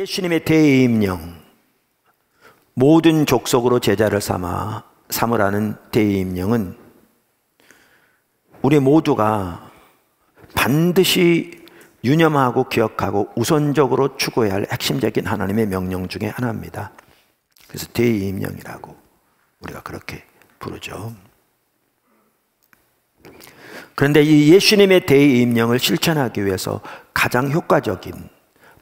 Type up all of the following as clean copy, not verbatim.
예수님의 대임령, 모든 족속으로 제자를 삼으라는 대임령은 우리 모두가 반드시 유념하고 기억하고 우선적으로 추구해야 할 핵심적인 하나님의 명령 중에 하나입니다. 그래서 대임령이라고 우리가 그렇게 부르죠. 그런데 이 예수님의 대임령을 실천하기 위해서 가장 효과적인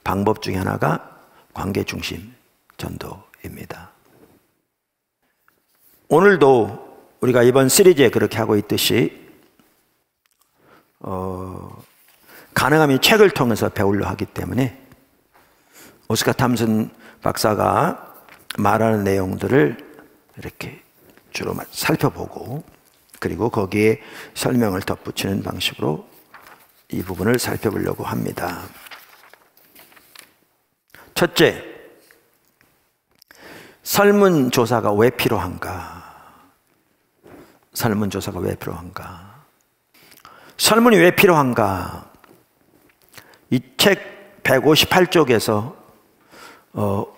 방법 중에 하나가 관계중심 전도입니다. 오늘도 우리가 이번 시리즈에 그렇게 하고 있듯이 가능하면 책을 통해서 배우려 하기 때문에 오스카 탐슨 박사가 말하는 내용들을 이렇게 주로 살펴보고 그리고 거기에 설명을 덧붙이는 방식으로 이 부분을 살펴보려고 합니다. 첫째, 설문조사가 왜 필요한가? 설문조사가 왜 필요한가? 설문이 왜 필요한가? 이 책 158쪽에서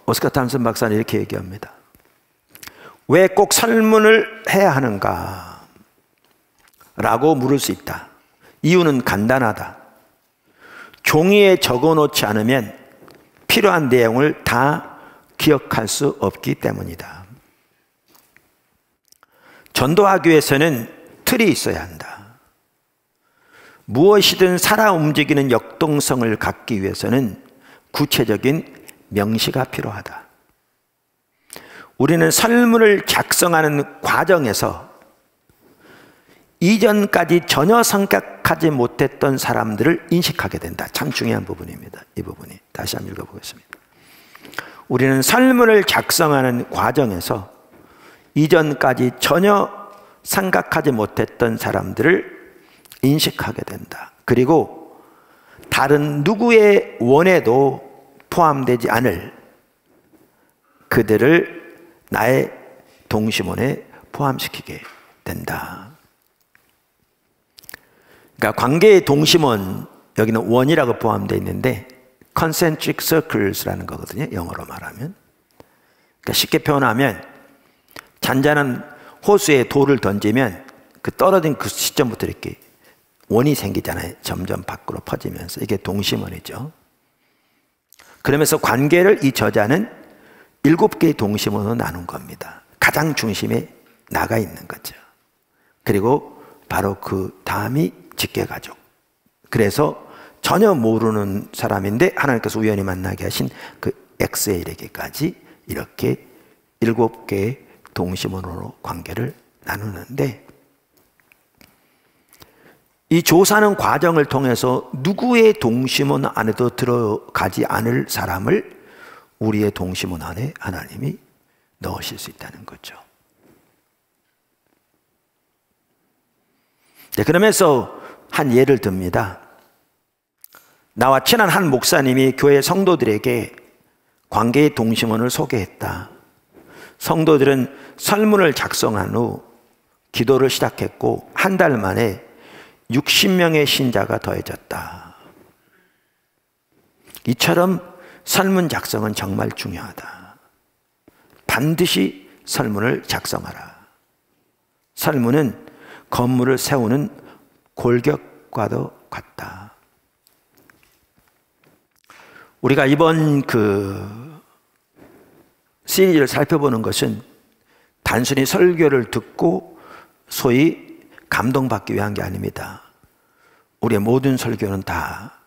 오스카 탐슨 박사는 이렇게 얘기합니다. 왜 꼭 설문을 해야 하는가? 라고 물을 수 있다. 이유는 간단하다. 종이에 적어놓지 않으면 필요한 내용을 다 기억할 수 없기 때문이다. 전도하기 위해서는 틀이 있어야 한다. 무엇이든 살아 움직이는 역동성을 갖기 위해서는 구체적인 명시가 필요하다. 우리는 설문을 작성하는 과정에서 이전까지 전혀 생각하지 못했던 사람들을 인식하게 된다. 참 중요한 부분입니다. 이 부분이. 다시 한번 읽어보겠습니다. 우리는 설문을 작성하는 과정에서 이전까지 전혀 생각하지 못했던 사람들을 인식하게 된다. 그리고 다른 누구의 원에도 포함되지 않을 그들을 나의 동심원에 포함시키게 된다. 그러니까 관계의 동심원, 여기는 원이라고 포함되어 있는데 concentric circles라는 거거든요. 영어로 말하면. 그러니까 쉽게 표현하면 잔잔한 호수에 돌을 던지면 그 떨어진 그 시점부터 이렇게 원이 생기잖아요. 점점 밖으로 퍼지면서. 이게 동심원이죠. 그러면서 관계를 이 저자는 7개의 동심원으로 나눈 겁니다. 가장 중심에 나가 있는 거죠. 그리고 바로 그 다음이 직계가족. 그래서 전혀 모르는 사람인데 하나님께서 우연히 만나게 하신 그 X에게까지 이렇게 7개의 동심원으로 관계를 나누는데, 이 조사하는 과정을 통해서 누구의 동심원 안에도 들어가지 않을 사람을 우리의 동심원 안에 하나님이 넣으실 수 있다는 거죠. 네, 그러면서 한 예를 듭니다. 나와 친한 한 목사님이 교회 성도들에게 관계의 동심원을 소개했다. 성도들은 설문을 작성한 후 기도를 시작했고 한 달 만에 60명의 신자가 더해졌다. 이처럼 설문 작성은 정말 중요하다. 반드시 설문을 작성하라. 설문은 건물을 세우는 골격과도 같다. 우리가 이번 시리즈를 살펴보는 것은 단순히 설교를 듣고 소위 감동받기 위한 게 아닙니다. 우리의 모든 설교는 다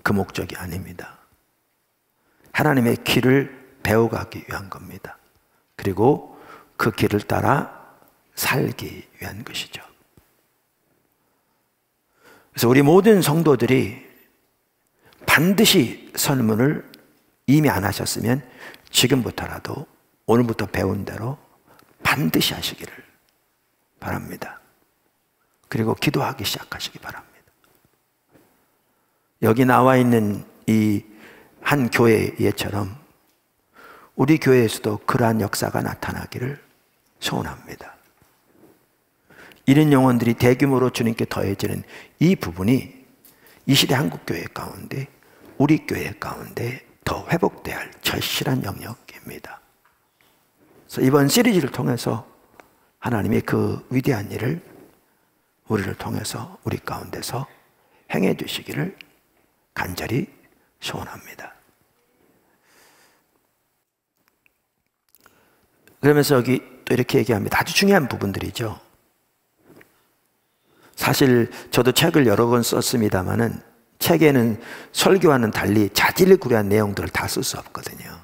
그 목적이 아닙니다. 하나님의 길을 배워가기 위한 겁니다. 그리고 그 길을 따라 살기 위한 것이죠. 그래서 우리 모든 성도들이 반드시 설문을 이미 안 하셨으면 지금부터라도 오늘부터 배운 대로 반드시 하시기를 바랍니다. 그리고 기도하기 시작하시기 바랍니다. 여기 나와 있는 이 한 교회의 예처럼 우리 교회에서도 그러한 역사가 나타나기를 소원합니다. 이런 영혼들이 대규모로 주님께 더해지는 이 부분이 이 시대 한국교회 가운데, 우리 교회 가운데 더 회복돼야 할 절실한 영역입니다. 그래서 이번 시리즈를 통해서 하나님의 그 위대한 일을 우리를 통해서 우리 가운데서 행해 주시기를 간절히 소원합니다. 그러면서 여기 또 이렇게 얘기합니다. 아주 중요한 부분들이죠. 사실 저도 책을 여러 권 썼습니다마는 책에는 설교와는 달리 자질구레한 내용들을 다 쓸 수 없거든요.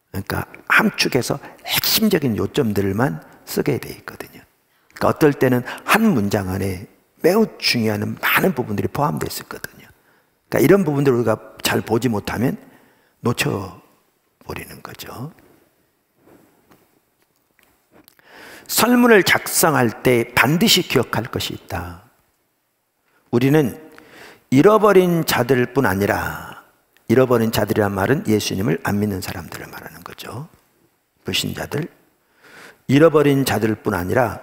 그러니까 함축해서 핵심적인 요점들만 쓰게 돼 있거든요. 그러니까 어떨 때는 한 문장 안에 매우 중요한 많은 부분들이 포함되어 있거든요. 그러니까 이런 부분들을 우리가 잘 보지 못하면 놓쳐버리는 거죠. 설문을 작성할 때 반드시 기억할 것이 있다. 우리는 잃어버린 자들뿐 아니라, 잃어버린 자들이란 말은 예수님을 안 믿는 사람들을 말하는 거죠. 불신자들, 잃어버린 자들뿐 아니라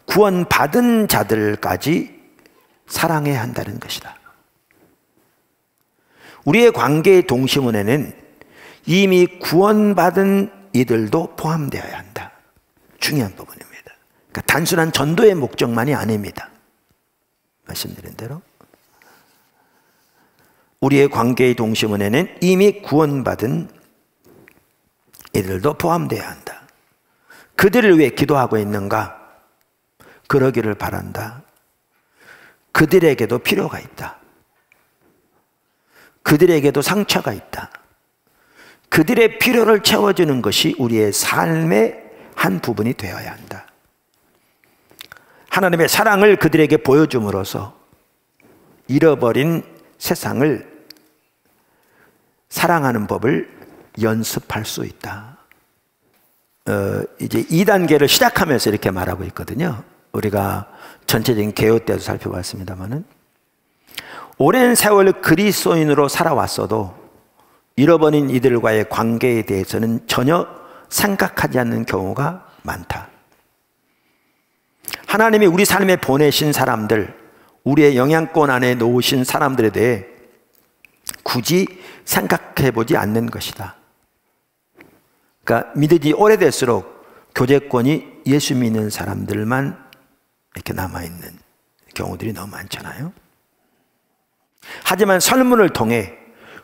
구원받은 자들까지 사랑해야 한다는 것이다. 우리의 관계의 동심원에는 이미 구원받은 이들도 포함되어야 한다. 중요한 부분입니다. 그러니까 단순한 전도의 목적만이 아닙니다. 말씀드린 대로 우리의 관계의 동심원에는 이미 구원받은 이들도 포함되어야 한다. 그들을 위해 기도하고 있는가? 그러기를 바란다. 그들에게도 필요가 있다. 그들에게도 상처가 있다. 그들의 필요를 채워주는 것이 우리의 삶의 한 부분이 되어야 한다. 하나님의 사랑을 그들에게 보여줌으로써 잃어버린 세상을 사랑하는 법을 연습할 수 있다. 이제 2단계를 시작하면서 이렇게 말하고 있거든요. 우리가 전체적인 개요 때도 살펴봤습니다만은, 오랜 세월 그리스도인으로 살아왔어도 잃어버린 이들과의 관계에 대해서는 전혀 생각하지 않는 경우가 많다. 하나님이 우리 삶에 보내신 사람들, 우리의 영향권 안에 놓으신 사람들에 대해 굳이 생각해 보지 않는 것이다. 그러니까 믿으지 오래될수록 교제권이 예수 믿는 사람들만 이렇게 남아있는 경우들이 너무 많잖아요. 하지만 설문을 통해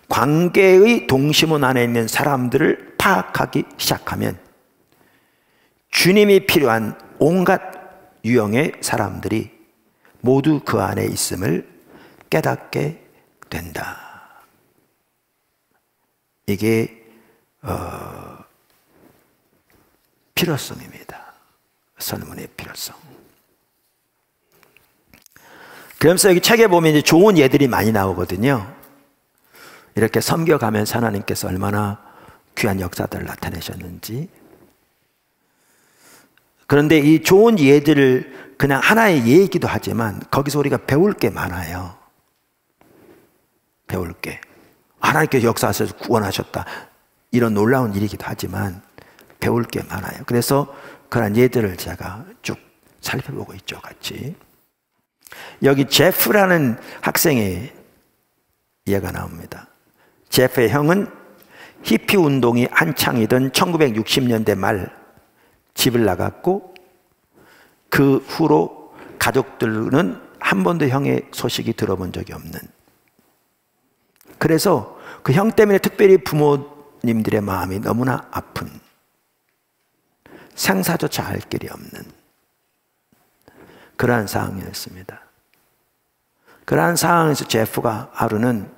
관계의 동심원 안에 있는 사람들을 파악하기 시작하면 주님이 필요한 온갖 유형의 사람들이 모두 그 안에 있음을 깨닫게 된다. 이게 필요성입니다. 설문의 필요성. 그러면서 여기 책에 보면 이제 좋은 예들이 많이 나오거든요. 이렇게 섬겨가면서 하나님께서 얼마나 귀한 역사들을 나타내셨는지. 그런데 이 좋은 예들을 그냥 하나의 예이기도 하지만 거기서 우리가 배울 게 많아요. 배울 게. 하나님께서 역사하셔서 구원하셨다. 이런 놀라운 일이기도 하지만 배울 게 많아요. 그래서 그런 예들을 제가 쭉 살펴보고 있죠, 같이. 여기 제프라는 학생의 예가 나옵니다. 제프의 형은 히피 운동이 한창이던 1960년대 말 집을 나갔고, 그 후로 가족들은 한 번도 형의 소식이 들어본 적이 없는, 그래서 그 형 때문에 특별히 부모님들의 마음이 너무나 아픈, 생사조차 알 길이 없는 그러한 상황이었습니다. 그러한 상황에서 제프가 하루는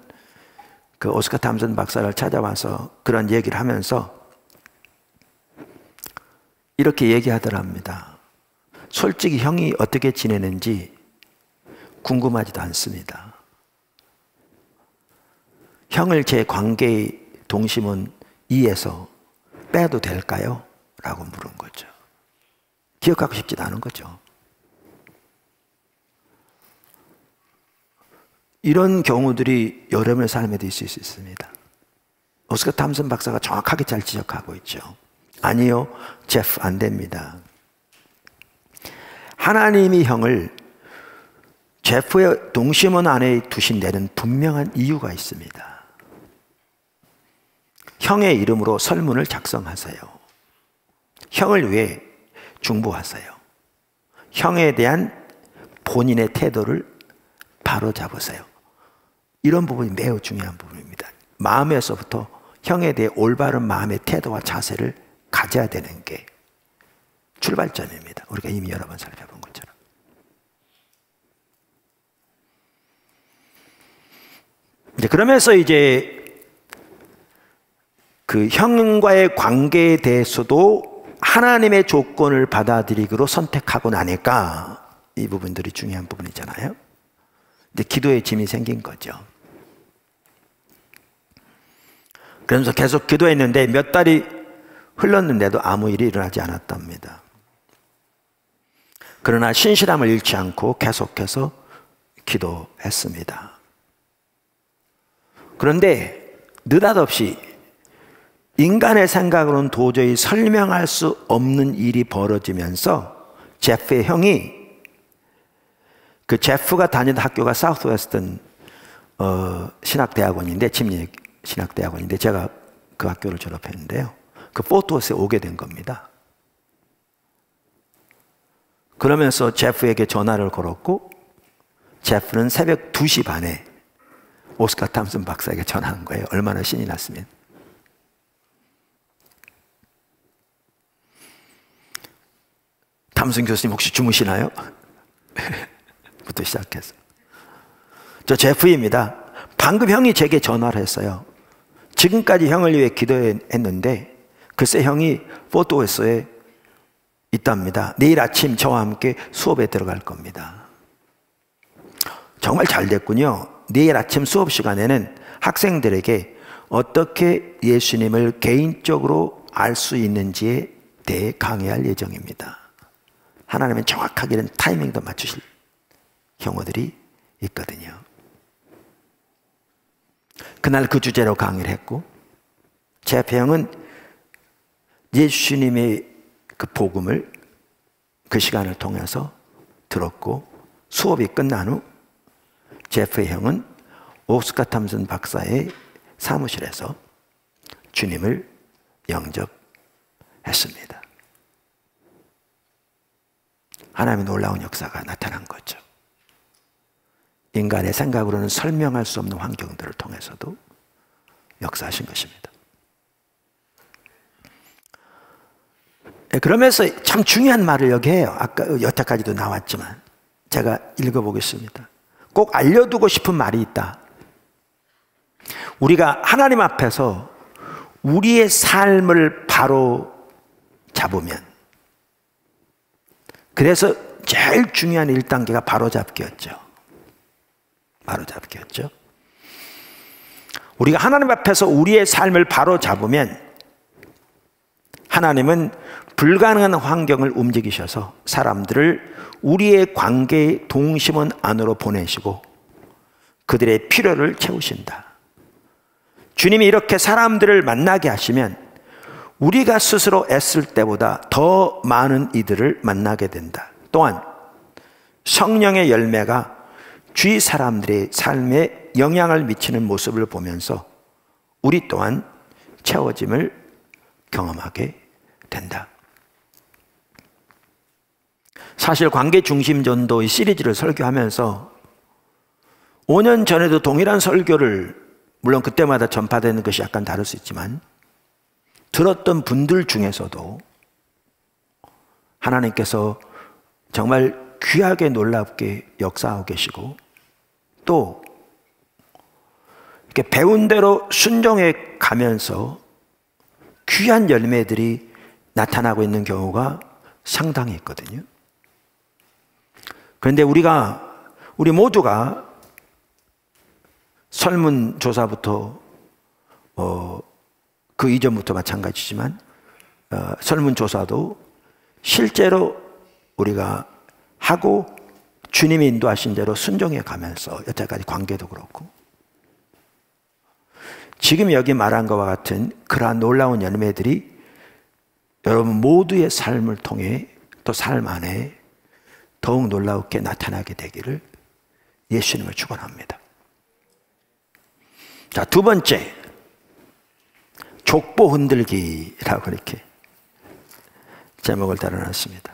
그 오스카 탐슨 박사를 찾아와서 그런 얘기를 하면서 이렇게 얘기하더랍니다. 솔직히 형이 어떻게 지내는지 궁금하지도 않습니다. 형을 제 관계의 동심원 2에서 빼도 될까요? 라고 물은 거죠. 기억하고 싶지도 않은 거죠. 이런 경우들이 여러분의 삶에도 있을 수 있습니다. 오스카 탐슨 박사가 정확하게 잘 지적하고 있죠. 아니요, 제프 안 됩니다. 하나님이 형을 제프의 동심원 안에 두신 데는 분명한 이유가 있습니다. 형의 이름으로 설문을 작성하세요. 형을 위해 중보하세요. 형에 대한 본인의 태도를 바로잡으세요. 이런 부분이 매우 중요한 부분입니다. 마음에서부터 형에 대해 올바른 마음의 태도와 자세를 가져야 되는 게 출발점입니다. 우리가 이미 여러 번 살펴본 것처럼. 이제 그러면서 이제 그 형과의 관계에 대해서도 하나님의 조건을 받아들이기로 선택하고 나니까 이 부분들이 중요한 부분이잖아요. 이제 기도의 짐이 생긴 거죠. 그러면서 계속 기도했는데 몇 달이 흘렀는데도 아무 일이 일어나지 않았답니다. 그러나 신실함을 잃지 않고 계속해서 기도했습니다. 그런데 느닷없이 인간의 생각으로는 도저히 설명할 수 없는 일이 벌어지면서 제프의 형이, 그 제프가 다니던 학교가 사우스웨스턴 신학대학원인데, 침례 신학대학원인데 제가 그 학교를 졸업했는데요. 그 포토스에 오게 된 겁니다. 그러면서 제프에게 전화를 걸었고, 제프는 새벽 2시 반에 오스카 탐슨 박사에게 전화한 거예요. 얼마나 신이 났으면. 탐슨 교수님 혹시 주무시나요? 부터 시작해서. 저 제프입니다. 방금 형이 제게 전화를 했어요. 지금까지 형을 위해 기도했는데 글쎄 형이 포토웨스에 있답니다. 내일 아침 저와 함께 수업에 들어갈 겁니다. 정말 잘 됐군요. 내일 아침 수업 시간에는 학생들에게 어떻게 예수님을 개인적으로 알 수 있는지에 대해 강의할 예정입니다. 하나님은 정확하게 이런 타이밍도 맞추실 경우들이 있거든요. 그날 그 주제로 강의를 했고, 제프 형은 예수님의 그 복음을 그 시간을 통해서 들었고, 수업이 끝난 후 제프 형은 오스카 탐슨 박사의 사무실에서 주님을 영접했습니다. 하나님의 놀라운 역사가 나타난 거죠. 인간의 생각으로는 설명할 수 없는 환경들을 통해서도 역사하신 것입니다. 그러면서 참 중요한 말을 여기 해요. 아까 여태까지도 나왔지만 제가 읽어보겠습니다. 꼭 알려두고 싶은 말이 있다. 우리가 하나님 앞에서 우리의 삶을 바로 잡으면, 그래서 제일 중요한 1단계가 바로잡기였죠. 바로잡기였죠. 우리가 하나님 앞에서 우리의 삶을 바로잡으면 하나님은 불가능한 환경을 움직이셔서 사람들을 우리의 관계의 동심원 안으로 보내시고 그들의 필요를 채우신다. 주님이 이렇게 사람들을 만나게 하시면 우리가 스스로 애쓸 때보다 더 많은 이들을 만나게 된다. 또한 성령의 열매가 주위 사람들의 삶에 영향을 미치는 모습을 보면서 우리 또한 채워짐을 경험하게 된다. 사실 관계 중심 전도의 시리즈를 설교하면서 5년 전에도 동일한 설교를, 물론 그때마다 전파되는 것이 약간 다를 수 있지만, 들었던 분들 중에서도 하나님께서 정말 귀하게 놀랍게 역사하고 계시고, 또 이렇게 배운 대로 순종해 가면서 귀한 열매들이 나타나고 있는 경우가 상당히 있거든요. 그런데 우리 모두가 설문조사부터 그 이전부터 마찬가지지만 설문조사도 실제로 우리가 하고 주님이 인도하신 대로 순종해 가면서 여태까지 관계도 그렇고, 지금 여기 말한 것과 같은 그러한 놀라운 열매들이 여러분 모두의 삶을 통해 또 삶 안에 더욱 놀랍게 나타나게 되기를 예수님을 축원합니다. 자, 두 번째, 족보 흔들기라고 이렇게 제목을 달아놨습니다.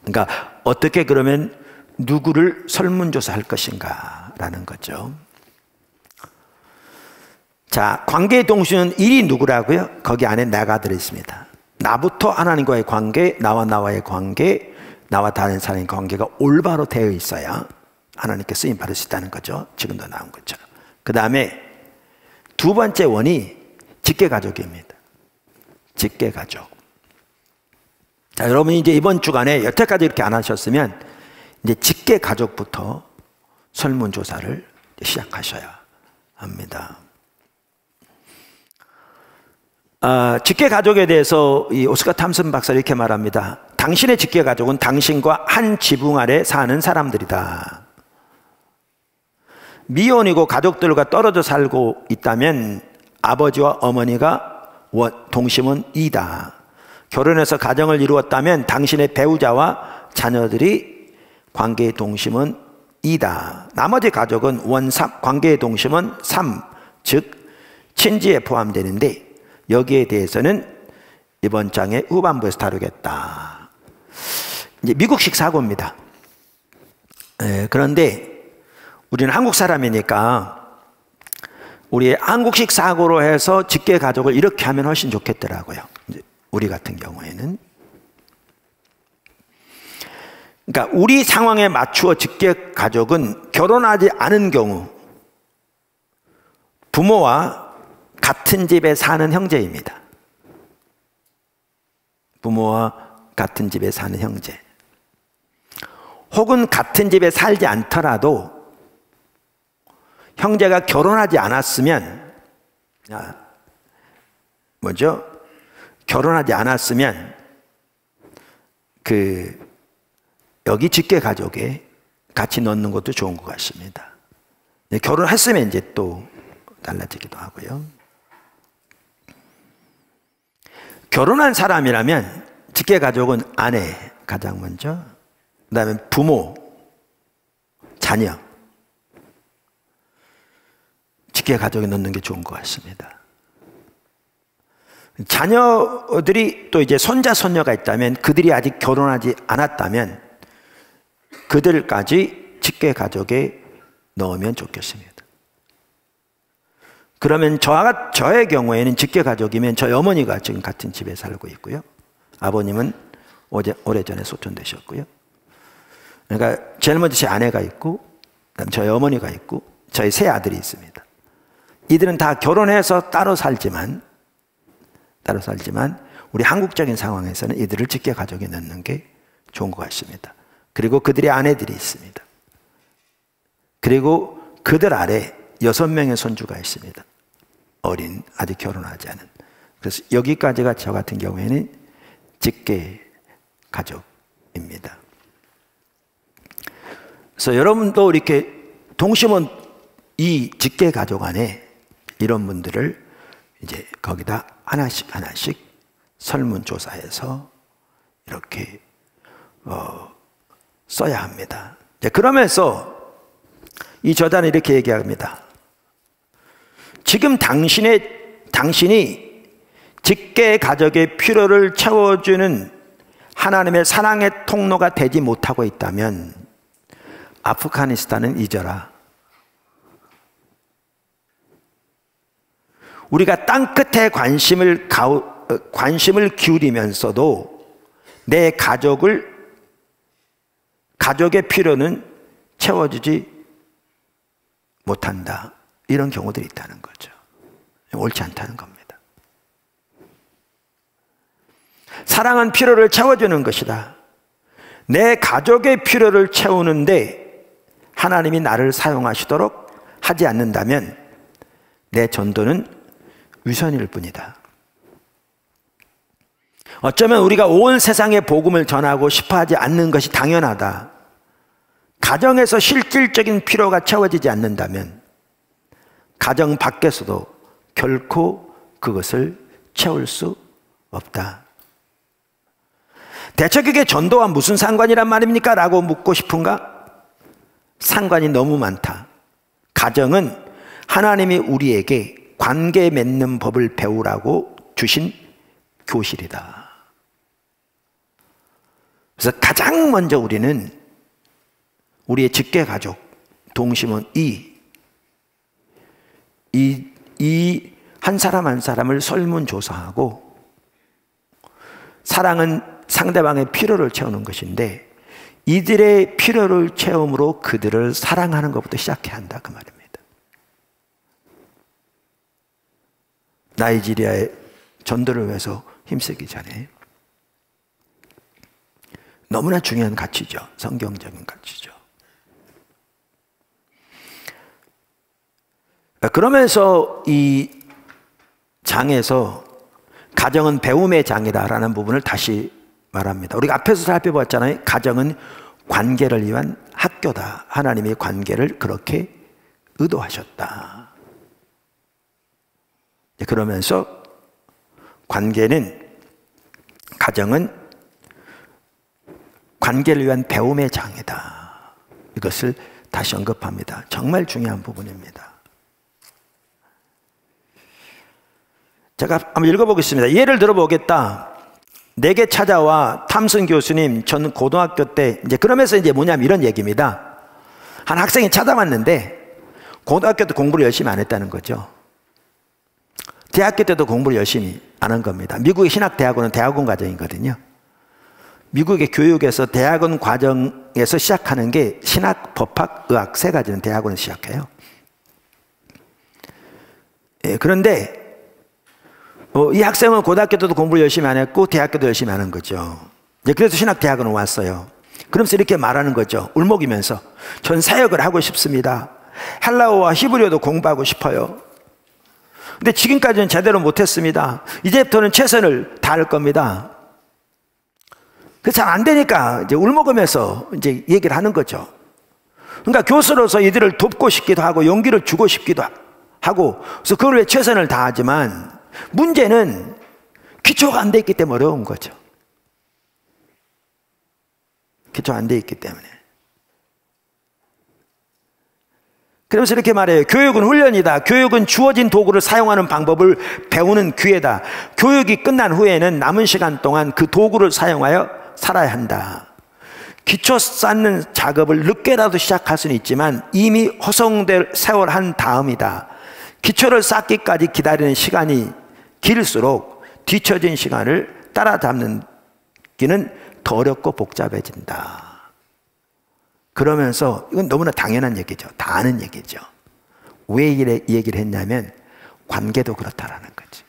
그러니까 어떻게 그러면 누구를 설문조사할 것인가 라는 거죠. 자, 관계의 동수는 일이 누구라고요? 거기 안에 내가 들어있습니다. 나부터 하나님과의 관계, 나와 나와의 관계, 나와 다른 사람의 관계가 올바로 되어 있어야 하나님께 쓰임 받을 수 있다는 거죠. 지금도 나온 것처럼. 그 다음에 두 번째 원이 직계가족입니다. 직계가족. 자, 여러분이 이제 이번 주간에 여태까지 이렇게 안 하셨으면 이제 직계가족부터 설문조사를 시작하셔야 합니다. 직계가족에 대해서 이 오스카 탐슨 박사가 이렇게 말합니다. 당신의 직계가족은 당신과 한 지붕 아래 사는 사람들이다. 미혼이고 가족들과 떨어져 살고 있다면 아버지와 어머니가 동심은 2다. 결혼해서 가정을 이루었다면 당신의 배우자와 자녀들이 관계의 동심은 2다. 나머지 가족은 관계의 동심은 3, 즉 친지에 포함되는데 여기에 대해서는 이번 장의 후반부에서 다루겠다. 이제 미국식 사고입니다. 그런데 우리는 한국 사람이니까 우리의 한국식 사고로 해서 직계가족을 이렇게 하면 훨씬 좋겠더라고요. 이제 우리 같은 경우에는. 그러니까 우리 상황에 맞추어 직계가족은 결혼하지 않은 경우 부모와 같은 집에 사는 형제입니다. 부모와 같은 집에 사는 형제. 혹은 같은 집에 살지 않더라도 형제가 결혼하지 않았으면, 결혼하지 않았으면 여기 직계가족에 같이 넣는 것도 좋은 것 같습니다. 결혼했으면 이제 또 달라지기도 하고요. 결혼한 사람이라면 직계가족은 아내 가장 먼저, 그 다음에 부모, 자녀, 직계가족에 넣는 게 좋은 것 같습니다. 자녀들이 또 이제 손자, 손녀가 있다면 그들이 아직 결혼하지 않았다면 그들까지 직계가족에 넣으면 좋겠습니다. 그러면 저의 경우에는 직계가족이면 저희 어머니가 지금 같은 집에 살고 있고요. 아버님은 오래전에 소천되셨고요. 그러니까 제일 먼저 제 아내가 있고, 그다음 저희 어머니가 있고, 저희 세 아들이 있습니다. 이들은 다 결혼해서 따로 살지만 우리 한국적인 상황에서는 이들을 직계가족에 넣는 게 좋은 것 같습니다. 그리고 그들의 아내들이 있습니다. 그리고 그들 아래 6명의 손주가 있습니다. 어린, 아직 결혼하지 않은. 그래서 여기까지가 저 같은 경우에는 직계가족입니다. 그래서 여러분도 이렇게 동심원 이 직계가족 안에 이런 분들을 이제 거기다 하나씩 설문조사해서 이렇게 써야 합니다. 그러면서 이 저자는 이렇게 얘기합니다. 지금 당신이 직계가족의 필요를 채워주는 하나님의 사랑의 통로가 되지 못하고 있다면 아프가니스탄은 잊어라. 우리가 땅끝에 관심을 기울이면서도 내 가족의 필요는 채워주지 못한다. 이런 경우들이 있다는 거죠. 옳지 않다는 겁니다. 사랑은 필요를 채워주는 것이다. 내 가족의 필요를 채우는데 하나님이 나를 사용하시도록 하지 않는다면 내 전도는 위선일 뿐이다. 어쩌면 우리가 온 세상에 복음을 전하고 싶어 하지 않는 것이 당연하다. 가정에서 실질적인 필요가 채워지지 않는다면 가정 밖에서도 결코 그것을 채울 수 없다. 대체 그게 전도와 무슨 상관이란 말입니까? 라고 묻고 싶은가? 상관이 너무 많다. 가정은 하나님이 우리에게 관계 맺는 법을 배우라고 주신 교실이다. 그래서 가장 먼저 우리는 우리의 직계가족, 동심은 이 한 사람 한 사람을 설문조사하고, 사랑은 상대방의 필요를 채우는 것인데 이들의 필요를 채움으로 그들을 사랑하는 것부터 시작해야 한다, 그 말입니다. 나이지리아의 전도를 위해서 힘쓰기 전에 너무나 중요한 가치죠. 성경적인 가치죠. 그러면서 이 장에서 가정은 배움의 장이다라는 부분을 다시 말합니다. 우리가 앞에서 살펴봤잖아요. 가정은 관계를 위한 학교다. 하나님이 관계를 그렇게 의도하셨다. 그러면서 가정은 관계를 위한 배움의 장이다. 이것을 다시 언급합니다. 정말 중요한 부분입니다. 제가 한번 읽어보겠습니다. 예를 들어보겠다. 내게 찾아와 탐슨 교수님, 전 고등학교 때, 이제 그러면서 이제 뭐냐면 이런 얘기입니다. 한 학생이 찾아왔는데 고등학교 때 공부를 열심히 안 했다는 거죠. 대학교 때도 공부를 열심히 안 한 겁니다. 미국의 신학대학원은 대학원 과정이거든요. 미국의 교육에서 대학원 과정에서 시작하는 게 신학, 법학, 의학 세 가지는 대학원을 시작해요. 그런데 이 학생은 고등학교 때도 공부를 열심히 안 했고 대학교도 열심히 안 한 거죠. 그래서 신학대학원을 왔어요. 그러면서 이렇게 말하는 거죠. 울먹이면서, 전 사역을 하고 싶습니다. 헬라어와 히브리어도 공부하고 싶어요. 근데 지금까지는 제대로 못했습니다. 이제부터는 최선을 다할 겁니다. 그래서 잘 안 되니까 이제 울먹으면서 이제 얘기를 하는 거죠. 그러니까 교수로서 이들을 돕고 싶기도 하고 용기를 주고 싶기도 하고, 그래서 그걸 위해 최선을 다하지만 문제는 기초가 안 돼 있기 때문에 어려운 거죠. 기초가 안 돼 있기 때문에. 그러면서 이렇게 말해요. 교육은 훈련이다. 교육은 주어진 도구를 사용하는 방법을 배우는 기회다. 교육이 끝난 후에는 남은 시간 동안 그 도구를 사용하여 살아야 한다. 기초 쌓는 작업을 늦게라도 시작할 수는 있지만 이미 허송될 세월 한 다음이다. 기초를 쌓기까지 기다리는 시간이 길수록 뒤처진 시간을 따라잡는 기는 더 어렵고 복잡해진다. 그러면서 이건 너무나 당연한 얘기죠. 다 아는 얘기죠. 왜 이 얘기를 했냐면 관계도 그렇다라는 거지.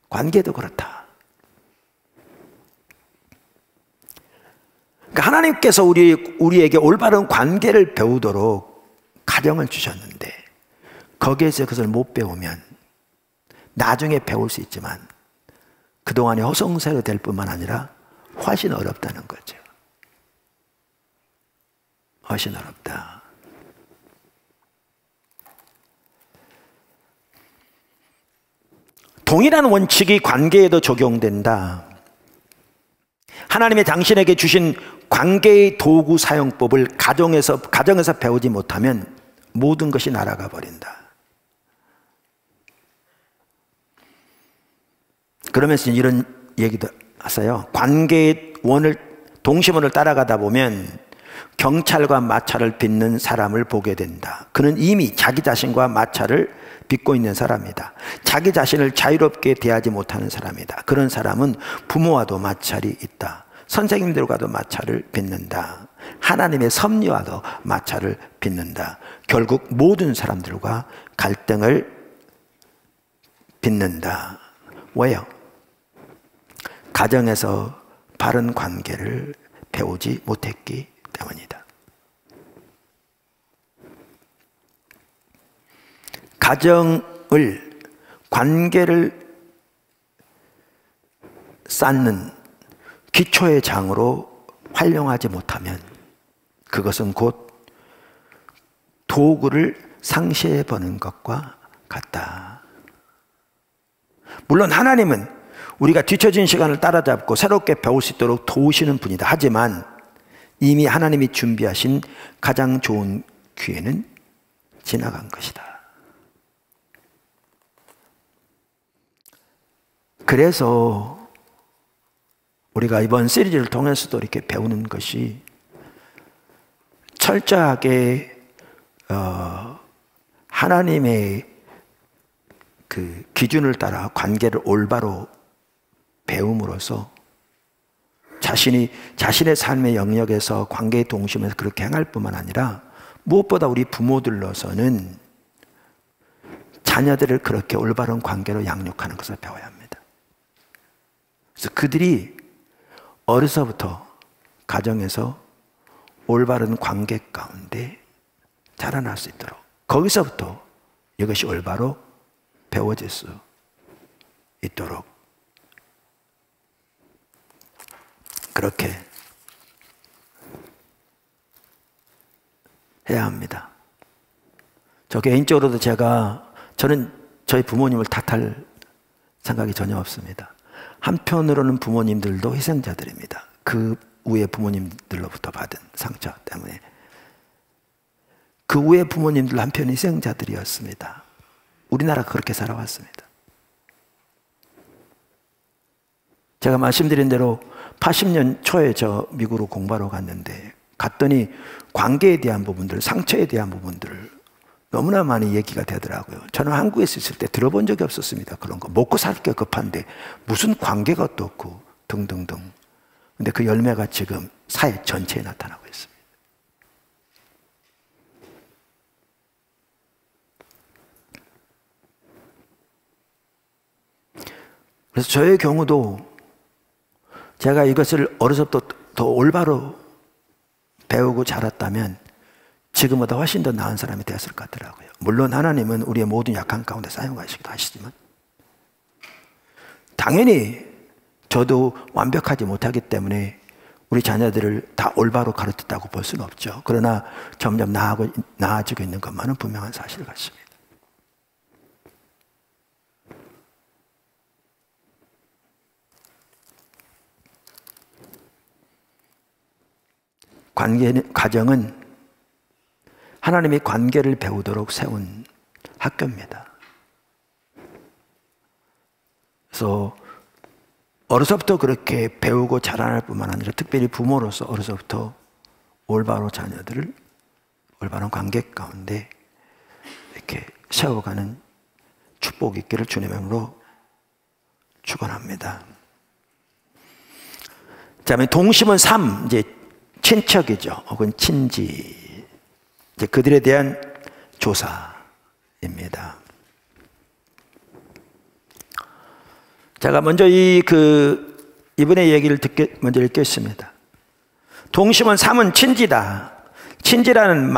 관계도 그렇다. 그러니까 하나님께서 우리에게 올바른 관계를 배우도록 가정을 주셨는데 거기에서 그것을 못 배우면 나중에 배울 수 있지만 그동안에 허송세로 될 뿐만 아니라 훨씬 어렵다는 거죠. 훨씬 어렵다. 동일한 원칙이 관계에도 적용된다. 하나님의 당신에게 주신 관계의 도구 사용법을 가정에서 배우지 못하면 모든 것이 날아가 버린다. 그러면서 이런 얘기도 하세요. 관계의 동심원을 따라가다 보면 경찰과 마찰을 빚는 사람을 보게 된다. 그는 이미 자기 자신과 마찰을 빚고 있는 사람이다. 자기 자신을 자유롭게 대하지 못하는 사람이다. 그런 사람은 부모와도 마찰이 있다. 선생님들과도 마찰을 빚는다. 하나님의 섭리와도 마찰을 빚는다. 결국 모든 사람들과 갈등을 빚는다. 왜요? 가정에서 바른 관계를 배우지 못했기 때문이다. 관계를 쌓는 기초의 장으로 활용하지 못하면 그것은 곧 도구를 상시해 보는 것과 같다. 물론 하나님은 우리가 뒤처진 시간을 따라잡고 새롭게 배울 수 있도록 도우시는 분이다. 하지만 이미 하나님이 준비하신 가장 좋은 기회는 지나간 것이다. 그래서 우리가 이번 시리즈를 통해서도 이렇게 배우는 것이 철저하게 하나님의 그 기준을 따라 관계를 올바로 배움으로써 자신의 삶의 영역에서 관계의 동심에서 그렇게 행할 뿐만 아니라 무엇보다 우리 부모들로서는 자녀들을 그렇게 올바른 관계로 양육하는 것을 배워야 합니다. 그래서 그들이 어려서부터 가정에서 올바른 관계 가운데 자라날 수 있도록 거기서부터 이것이 올바로 배워질 수 있도록 그렇게 해야 합니다. 저 개인적으로도 저는 저희 부모님을 탓할 생각이 전혀 없습니다. 한편으로는 부모님들도 희생자들입니다. 그 후에 부모님들로부터 받은 상처 때문에. 그 후에 부모님들 한편 희생자들이었습니다. 우리나라가 그렇게 살아왔습니다. 제가 말씀드린 대로 80년 초에 저 미국으로 공부하러 갔는데 갔더니 관계에 대한 부분들, 상처에 대한 부분들을 너무나 많이 얘기가 되더라고요. 저는 한국에서 있을 때 들어본 적이 없었습니다. 그런 거. 먹고 살 게 급한데 무슨 관계가 또 없고 등등등. 근데 그 열매가 지금 사회 전체에 나타나고 있습니다. 그래서 저의 경우도 제가 이것을 어려서부터 더 올바로 배우고 자랐다면 지금보다 훨씬 더 나은 사람이 되었을 것 같더라고요. 물론 하나님은 우리의 모든 약한 가운데 사용하시기도 하시지만 당연히 저도 완벽하지 못하기 때문에 우리 자녀들을 다 올바로 가르쳤다고 볼 수는 없죠. 그러나 점점 나아지고 있는 것만은 분명한 사실 같습니다. 가정은 하나님이 관계를 배우도록 세운 학교입니다. 그래서 어려서부터 그렇게 배우고 자라날 뿐만 아니라 특별히 부모로서 어려서부터 올바로 자녀들을 올바른 관계 가운데 이렇게 세워가는 축복이 있기를 주님의 이름으로 축원합니다. 그다음에 동심은 3, 이제 친척이죠. 혹은 친지. 이제 그들에 대한 조사입니다. 제가 먼저 이분의 얘기를 먼저 읽겠습니다. 동심은 3은 친지다. 친지라는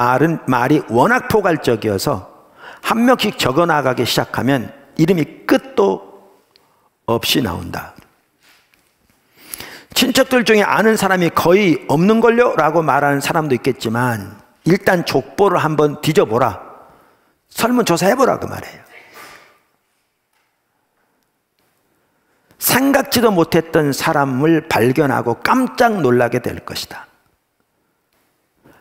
말이 워낙 포괄적이어서 한 명씩 적어 나가기 시작하면 이름이 끝도 없이 나온다. 친척들 중에 아는 사람이 거의 없는걸요? 라고 말하는 사람도 있겠지만 일단 족보를 한번 뒤져보라. 설문조사해보라 그 말이에요. 생각지도 못했던 사람을 발견하고 깜짝 놀라게 될 것이다.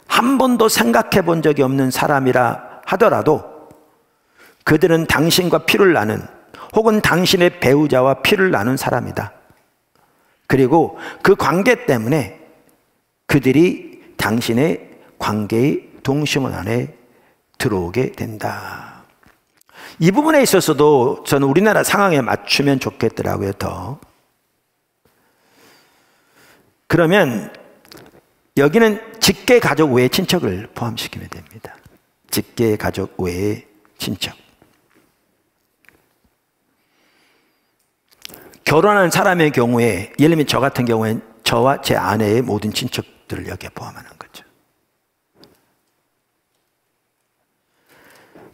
한 번도 생각해 본 적이 없는 사람이라 하더라도 그들은 당신과 피를 나눈 혹은 당신의 배우자와 피를 나눈 사람이다. 그리고 그 관계 때문에 그들이 당신의 관계의 동심원 안에 들어오게 된다. 이 부분에 있어서도 저는 우리나라 상황에 맞추면 좋겠더라고요. 더. 그러면 여기는 직계 가족 외의 친척을 포함시키면 됩니다. 직계 가족 외의 친척. 결혼한 사람의 경우에 예를 들면 저 같은 경우엔 저와 제 아내의 모든 친척들을 여기에 포함하는 거죠.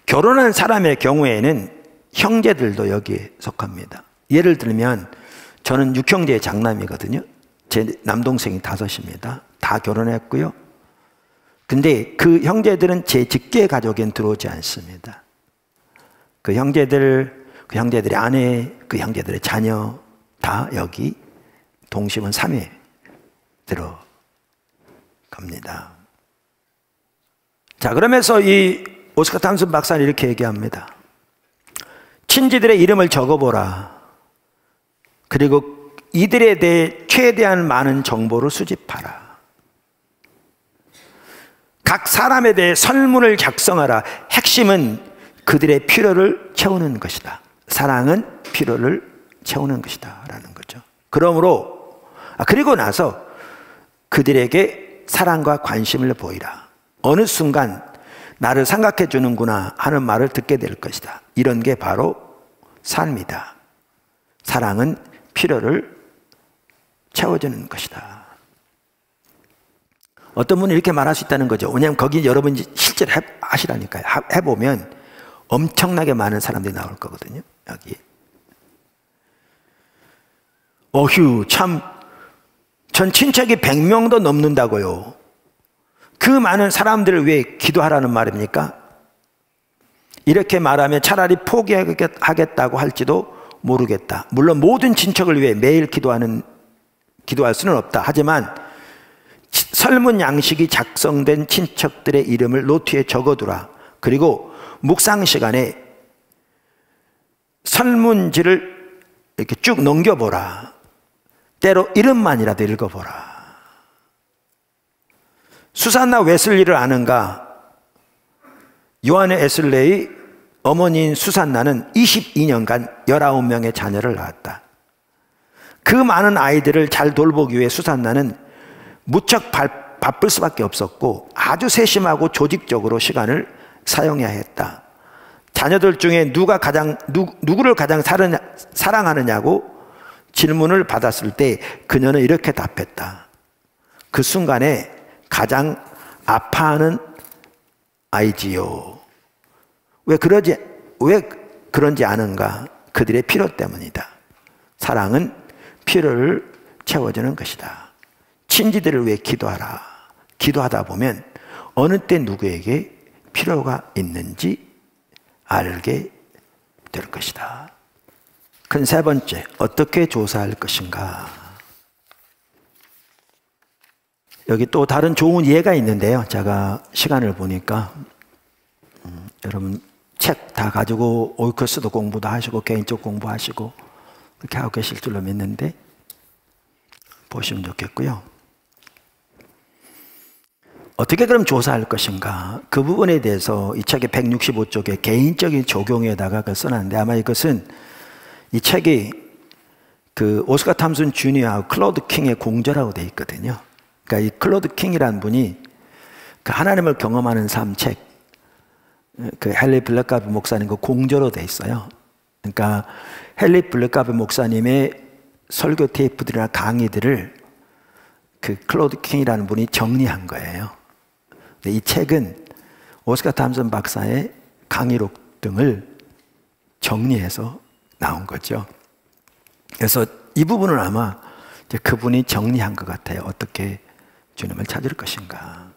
결혼한 사람의 경우에는 형제들도 여기에 속합니다. 예를 들면 저는 6형제의 장남이거든요. 제 남동생이 5입니다. 다 결혼했고요. 근데 그 형제들은 제 직계 가족엔 들어오지 않습니다. 그 형제들의 아내, 그 형제들의 자녀 다 여기 동심은 3에 들어갑니다. 자, 그러면서 이 오스카 탐슨 박사는 이렇게 얘기합니다. 친지들의 이름을 적어보라. 그리고 이들에 대해 최대한 많은 정보를 수집하라. 각 사람에 대해 설문을 작성하라. 핵심은 그들의 필요를 채우는 것이다. 사랑은 필요를 채우는 것이다 라는 거죠. 그러므로 그리고 나서 그들에게 사랑과 관심을 보이라. 어느 순간 나를 생각해 주는구나 하는 말을 듣게 될 것이다. 이런 게 바로 삶이다. 사랑은 필요를 채워주는 것이다. 어떤 분은 이렇게 말할 수 있다는 거죠. 왜냐하면 거기 여러분이 실제로 하시라니까요. 해보면 엄청나게 많은 사람들이 나올 거거든요. 여기. 어휴, 참, 전 친척이 100명도 넘는다고요. 그 많은 사람들을 위해 기도하라는 말입니까? 이렇게 말하면 차라리 포기하겠다고 할지도 모르겠다. 물론 모든 친척을 위해 매일 기도할 수는 없다. 하지만 설문 양식이 작성된 친척들의 이름을 노트에 적어두라. 그리고 묵상 시간에 설문지를 이렇게 쭉 넘겨보라. 때로 이름만이라도 읽어보라. 수산나 웨슬리를 아는가? 요한의 웨슬리의 어머니인 수산나는 22년간 19명의 자녀를 낳았다. 그 많은 아이들을 잘 돌보기 위해 수산나는 무척 바쁠 수밖에 없었고 아주 세심하고 조직적으로 시간을 사용해야 했다. 자녀들 중에 누구를 가장 사랑하느냐고 질문을 받았을 때 그녀는 이렇게 답했다. 그 순간에 가장 아파하는 아이지요. 왜 그런지 아는가? 그들의 필요 때문이다. 사랑은 필요를 채워주는 것이다. 친지들을 위해 기도하라. 기도하다 보면 어느 때 누구에게 필요가 있는지 알게 될 것이다. 큰 세 번째, 어떻게 조사할 것인가? 여기 또 다른 좋은 예가 있는데요. 제가 시간을 보니까 여러분 책 다 가지고 오이커스도 공부도 하시고 개인적 공부하시고 이렇게 하고 계실 줄로 믿는데 보시면 좋겠고요. 어떻게 그럼 조사할 것인가? 그 부분에 대해서 이 책의 165쪽에 개인적인 적용에다가 그걸 써놨는데 아마 이것은 이 책이 그 오스카 탐슨 주니어하고 클로드 킹의 공저라고 되어 있거든요. 그러니까 이 클로드 킹이라는 분이 그 하나님을 경험하는 삶 책, 그 헨리 블랙가브 목사님 그 공저로 되어 있어요. 그러니까 헨리 블랙가브 목사님의 설교 테이프들이나 강의들을 그 클로드 킹이라는 분이 정리한 거예요. 근데 이 책은 오스카 탐슨 박사의 강의록 등을 정리해서 나온 거죠. 그래서 이 부분은 아마 이제 그분이 정리한 것 같아요. 어떻게 주님을 찾을 것인가.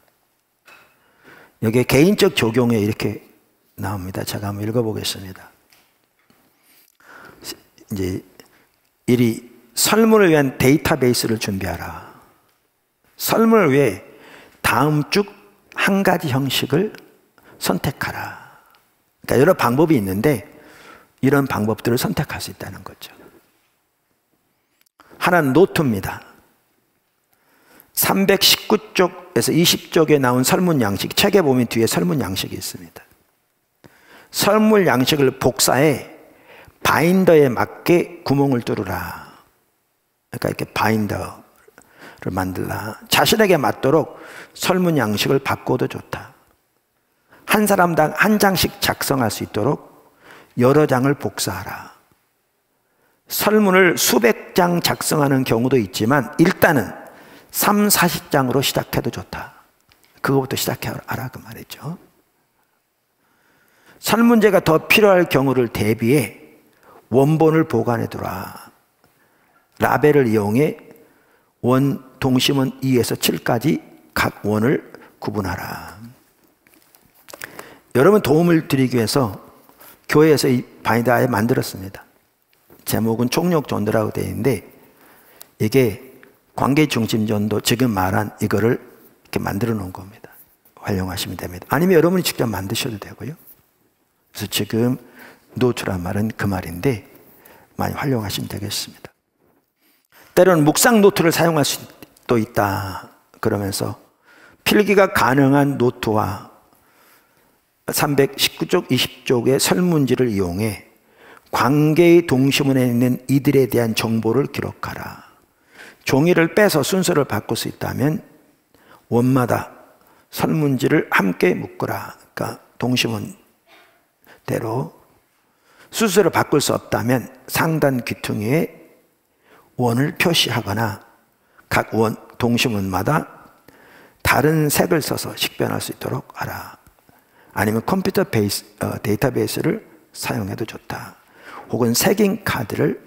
여기에 개인적 적용에 이렇게 나옵니다. 제가 한번 읽어보겠습니다. 이제 1위, 설문을 위한 데이터베이스를 준비하라. 설문을 위해 다음 쭉 한 가지 형식을 선택하라. 그러니까 여러 방법이 있는데 이런 방법들을 선택할 수 있다는 거죠. 하나는 노트입니다. 319쪽에서 20쪽에 나온 설문 양식, 책에 보면 뒤에 설문 양식이 있습니다. 설문 양식을 복사해 바인더에 맞게 구멍을 뚫으라. 그러니까 이렇게 바인더를 만들라. 자신에게 맞도록 설문 양식을 바꿔도 좋다. 한 사람당 한 장씩 작성할 수 있도록 여러 장을 복사하라. 설문을 수백 장 작성하는 경우도 있지만 일단은 3, 40장으로 시작해도 좋다. 그거부터 시작해라 그 말이죠. 설문제가 더 필요할 경우를 대비해 원본을 보관해두라. 라벨을 이용해 원 동심원 2에서 7까지 각 원을 구분하라. 여러분 도움을 드리기 위해서 교회에서 이 바인더에 만들었습니다. 제목은 총력전도라고 되어 있는데 이게 관계중심전도 지금 말한 이거를 이렇게 만들어 놓은 겁니다. 활용하시면 됩니다. 아니면 여러분이 직접 만드셔도 되고요. 그래서 지금 노트란 말은 그 말인데 많이 활용하시면 되겠습니다. 때로는 묵상 노트를 사용할 수도 있다. 그러면서 필기가 가능한 노트와 319쪽, 20쪽의 설문지를 이용해 관계의 동시문에 있는 이들에 대한 정보를 기록하라. 종이를 빼서 순서를 바꿀 수 있다면 원마다 설문지를 함께 묶으라. 그러니까 동시문대로. 순서를 바꿀 수 없다면 상단 귀퉁이에 원을 표시하거나 각 동시문마다 다른 색을 써서 식별할 수 있도록 하라. 아니면 컴퓨터 데이터베이스를 사용해도 좋다. 혹은 색인 카드를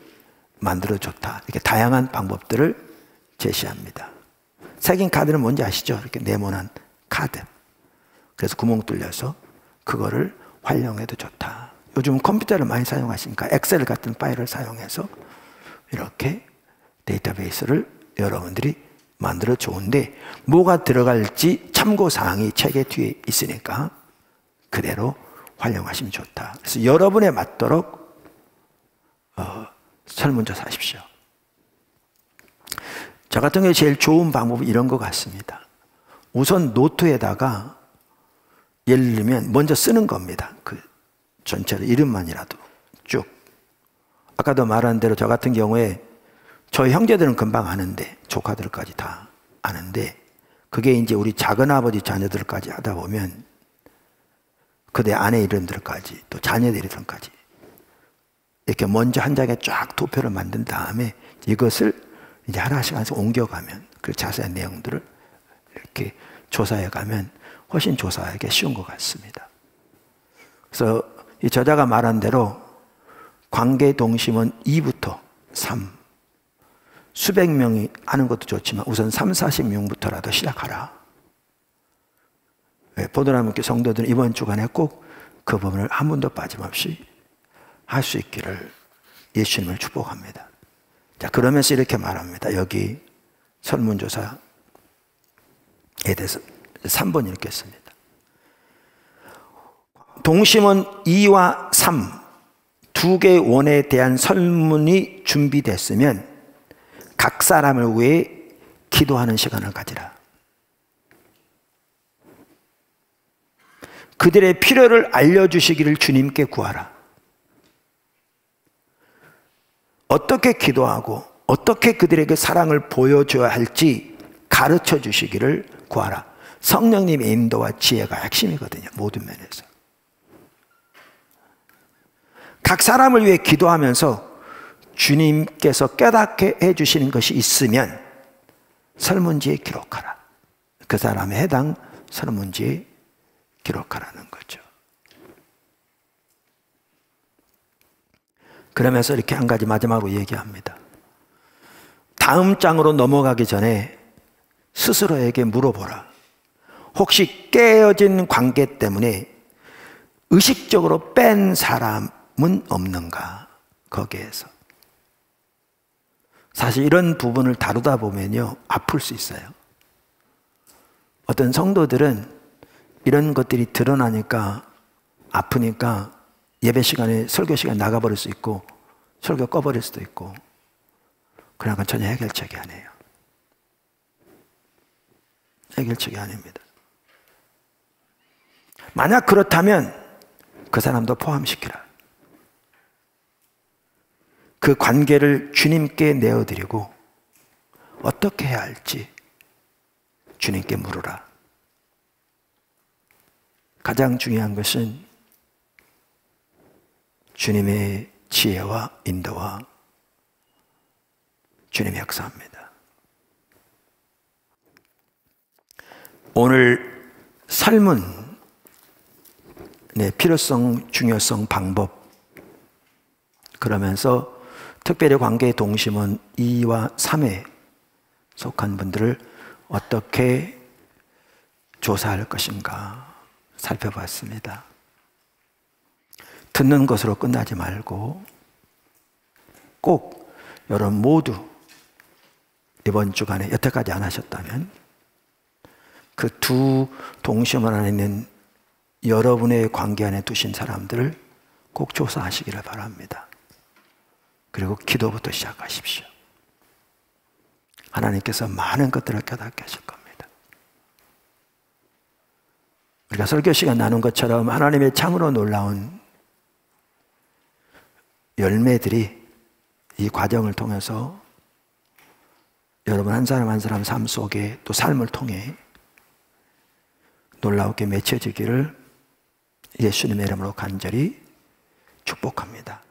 만들어 좋다. 이렇게 다양한 방법들을 제시합니다. 색인 카드는 뭔지 아시죠? 이렇게 네모난 카드. 그래서 구멍 뚫려서 그거를 활용해도 좋다. 요즘 컴퓨터를 많이 사용하시니까 엑셀 같은 파일을 사용해서 이렇게 데이터베이스를 여러분들이 만들어 좋은데 뭐가 들어갈지 참고사항이 책의 뒤에 있으니까 그대로 활용하시면 좋다. 그래서 여러분에 맞도록 설문조사 하십시오. 저 같은 경우에 제일 좋은 방법은 이런 것 같습니다. 우선 노트에다가 예를 들면 먼저 쓰는 겁니다. 그 전체를 이름만이라도 쭉. 아까도 말한 대로 저 같은 경우에 저희 형제들은 금방 아는데 조카들까지 다 아는데 그게 이제 우리 작은아버지 자녀들까지 하다 보면 그대 아내 이름들까지 또 자녀들 이름까지 이렇게 먼저 한 장에 쫙 도표를 만든 다음에 이것을 이제 하나씩 옮겨가면 그 자세한 내용들을 이렇게 조사해 가면 훨씬 조사하기 쉬운 것 같습니다. 그래서 이 저자가 말한 대로 관계 동심은 2부터 3 수백 명이 하는 것도 좋지만 우선 3, 40명부터라도 시작하라. 보도나무교 성도들은 이번 주간에 꼭 그 부분을 한 번도 빠짐없이 할 수 있기를 예수님을 축복합니다. 자, 그러면서 이렇게 말합니다. 여기 설문조사에 대해서 3번 읽겠습니다. 동심원 2와 3 두 개의 원에 대한 설문이 준비됐으면 각 사람을 위해 기도하는 시간을 가지라. 그들의 필요를 알려주시기를 주님께 구하라. 어떻게 기도하고 어떻게 그들에게 사랑을 보여줘야 할지 가르쳐 주시기를 구하라. 성령님의 인도와 지혜가 핵심이거든요. 모든 면에서. 각 사람을 위해 기도하면서 주님께서 깨닫게 해주시는 것이 있으면 설문지에 기록하라. 그 사람에 해당 설문지에 기록하라는 거죠. 그러면서 이렇게 한 가지 마지막으로 얘기합니다. 다음 장으로 넘어가기 전에 스스로에게 물어보라. 혹시 깨어진 관계 때문에 의식적으로 뺀 사람은 없는가? 거기에서. 사실 이런 부분을 다루다 보면요, 아플 수 있어요. 어떤 성도들은 이런 것들이 드러나니까 아프니까 예배 시간에 설교 시간에 나가버릴 수 있고 설교 꺼버릴 수도 있고 그런 건 전혀 해결책이 아니에요. 해결책이 아닙니다. 만약 그렇다면 그 사람도 포함시키라. 그 관계를 주님께 내어드리고 어떻게 해야 할지 주님께 물으라. 가장 중요한 것은 주님의 지혜와 인도와 주님의 역사입니다. 오늘 설문의 필요성, 중요성, 방법 그러면서 특별히 관계의 동심은 2와 3에 속한 분들을 어떻게 조사할 것인가 살펴봤습니다. 듣는 것으로 끝나지 말고 꼭 여러분 모두 이번 주간에 여태까지 안 하셨다면 그 두 동심원 안에 있는 여러분의 관계 안에 두신 사람들을 꼭 조사하시기를 바랍니다. 그리고 기도부터 시작하십시오. 하나님께서 많은 것들을 깨닫게 하실 겁니다. 우리가 설교 시간 나눈 것처럼 하나님의 참으로 놀라운 열매들이 이 과정을 통해서 여러분 한 사람 한 사람 삶 속에 또 삶을 통해 놀라우게 맺혀지기를 예수님의 이름으로 간절히 축복합니다.